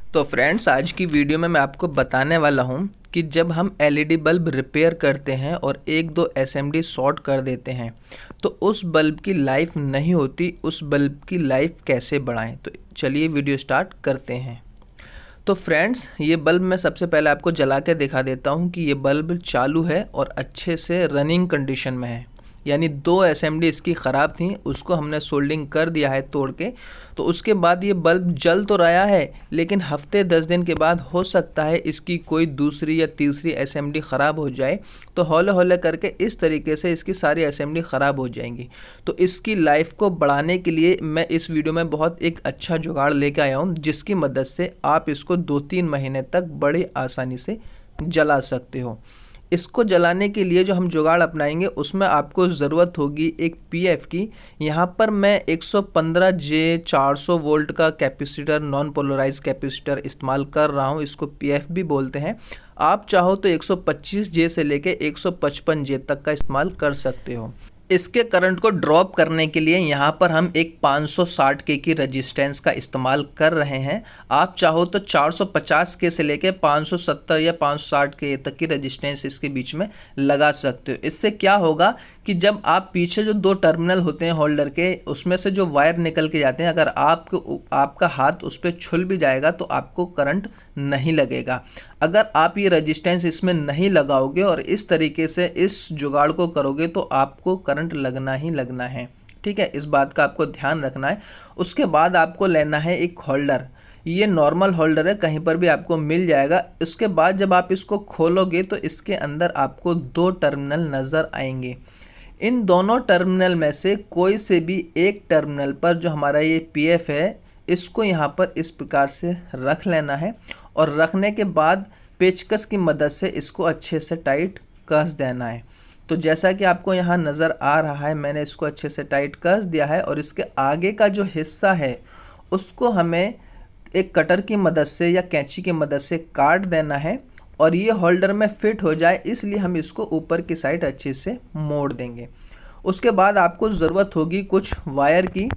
तो फ्रेंड्स, आज की वीडियो में मैं आपको बताने वाला हूं कि जब हम एलईडी बल्ब रिपेयर करते हैं और एक दो एसएमडी शॉर्ट कर देते हैं तो उस बल्ब की लाइफ नहीं होती। उस बल्ब की लाइफ कैसे बढ़ाएं, तो चलिए वीडियो स्टार्ट करते हैं। तो फ्रेंड्स, ये बल्ब मैं सबसे पहले आपको जला के दिखा देता हूं कि ये बल्ब चालू है और अच्छे से रनिंग कंडीशन में है। यानी दो एसएमडी इसकी ख़राब थी, उसको हमने सोल्डिंग कर दिया है तोड़ के। तो उसके बाद ये बल्ब जल तो रहा है, लेकिन हफ्ते 10 दिन के बाद हो सकता है इसकी कोई दूसरी या तीसरी एसएमडी ख़राब हो जाए। तो हौले हौले करके इस तरीके से इसकी सारी एसएमडी ख़राब हो जाएंगी। तो इसकी लाइफ को बढ़ाने के लिए मैं इस वीडियो में बहुत एक अच्छा जुगाड़ लेके आया हूँ, जिसकी मदद से आप इसको 2-3 महीने तक बड़ी आसानी से जला सकते हो। इसको जलाने के लिए जो हम जुगाड़ अपनाएंगे उसमें आपको ज़रूरत होगी एक पीएफ की। यहाँ पर मैं 115J 400 वोल्ट का कैपेसिटर, नॉन पोलराइज कैपेसिटर इस्तेमाल कर रहा हूँ। इसको पीएफ भी बोलते हैं। आप चाहो तो 125J से लेके 155J तक का इस्तेमाल कर सकते हो। इसके करंट को ड्रॉप करने के लिए यहाँ पर हम एक 560K की रजिस्टेंस का इस्तेमाल कर रहे हैं। आप चाहो तो 450K से लेके 570 या 560K तक की रजिस्टेंस इसके बीच में लगा सकते हो। इससे क्या होगा कि जब आप पीछे जो दो टर्मिनल होते हैं होल्डर के, उसमें से जो वायर निकल के जाते हैं, अगर आपका हाथ उस पर छुल भी जाएगा तो आपको करंट नहीं लगेगा। अगर आप ये रजिस्टेंस इसमें नहीं लगाओगे और इस तरीके से इस जुगाड़ को करोगे तो आपको करंट लगना ही लगना है। ठीक है, इस बात का आपको ध्यान रखना है। उसके बाद आपको लेना है एक होल्डर। ये नॉर्मल होल्डर है, कहीं पर भी आपको मिल जाएगा। उसके बाद जब आप इसको खोलोगे तो इसके अंदर आपको दो टर्मिनल नज़र आएंगे। इन दोनों टर्मिनल में से कोई से भी एक टर्मिनल पर जो हमारा ये पीएफ है, इसको यहाँ पर इस प्रकार से रख लेना है और रखने के बाद पेचकस की मदद से इसको अच्छे से टाइट कस देना है। तो जैसा कि आपको यहाँ नज़र आ रहा है, मैंने इसको अच्छे से टाइट कस दिया है और इसके आगे का जो हिस्सा है उसको हमें एक कटर की मदद से या कैंची की मदद से काट देना है और ये होल्डर में फिट हो जाए, इसलिए हम इसको ऊपर की साइड अच्छे से मोड़ देंगे। उसके बाद आपको ज़रूरत होगी कुछ वायर की।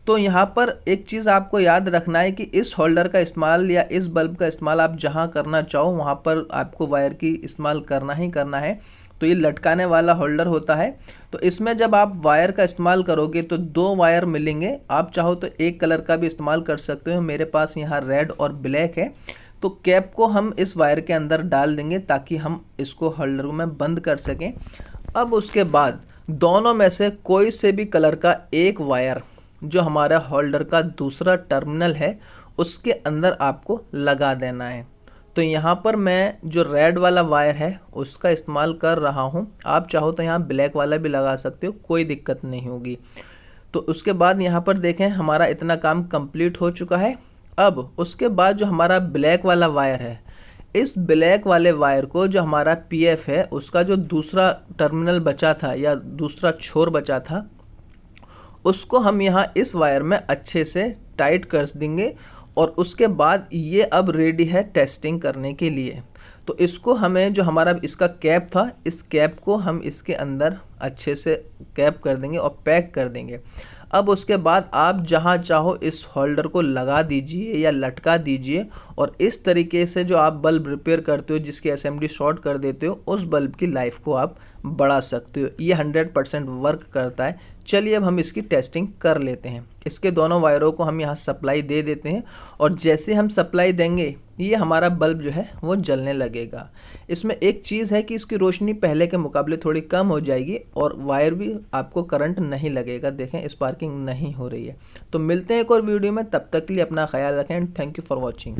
तो यहाँ पर एक चीज़ आपको याद रखना है कि इस होल्डर का इस्तेमाल या इस बल्ब का इस्तेमाल आप जहाँ करना चाहो वहाँ पर आपको वायर की इस्तेमाल करना ही करना है। तो ये लटकाने वाला होल्डर होता है। तो इसमें जब आप वायर का इस्तेमाल करोगे तो दो वायर मिलेंगे। आप चाहो तो एक कलर का भी इस्तेमाल कर सकते हो। मेरे पास यहाँ रेड और ब्लैक है। तो कैप को हम इस वायर के अंदर डाल देंगे ताकि हम इसको होल्डर में बंद कर सकें। अब उसके बाद दोनों में से कोई से भी कलर का एक वायर जो हमारा होल्डर का दूसरा टर्मिनल है उसके अंदर आपको लगा देना है। तो यहाँ पर मैं जो रेड वाला वायर है उसका इस्तेमाल कर रहा हूँ। आप चाहो तो यहाँ ब्लैक वाला भी लगा सकते हो, कोई दिक्कत नहीं होगी। तो उसके बाद यहाँ पर देखें, हमारा इतना काम कंप्लीट हो चुका है। अब उसके बाद जो हमारा ब्लैक वाला वायर है, इस ब्लैक वाले वायर को जो हमारा पीएफ है उसका जो दूसरा टर्मिनल बचा था या दूसरा छोर बचा था, उसको हम यहाँ इस वायर में अच्छे से टाइट कर देंगे और उसके बाद ये अब रेडी है टेस्टिंग करने के लिए। तो इसको हमें जो हमारा इसका कैप था, इस कैप को हम इसके अंदर अच्छे से कैप कर देंगे और पैक कर देंगे। अब उसके बाद आप जहाँ चाहो इस होल्डर को लगा दीजिए या लटका दीजिए और इस तरीके से जो आप बल्ब रिपेयर करते हो, जिसकी एसएमडी शॉर्ट कर देते हो, उस बल्ब की लाइफ को आप बढ़ा सकते हो। ये 100% वर्क करता है। चलिए अब हम इसकी टेस्टिंग कर लेते हैं। इसके दोनों वायरों को हम यहाँ सप्लाई दे देते हैं और जैसे हम सप्लाई देंगे ये हमारा बल्ब जो है वो जलने लगेगा। इसमें एक चीज़ है कि इसकी रोशनी पहले के मुकाबले थोड़ी कम हो जाएगी और वायर भी आपको करंट नहीं लगेगा। देखें, स्पार्किंग नहीं हो रही है। तो मिलते हैं एक और वीडियो में, तब तक के लिए अपना ख्याल रखें and thank you for watching.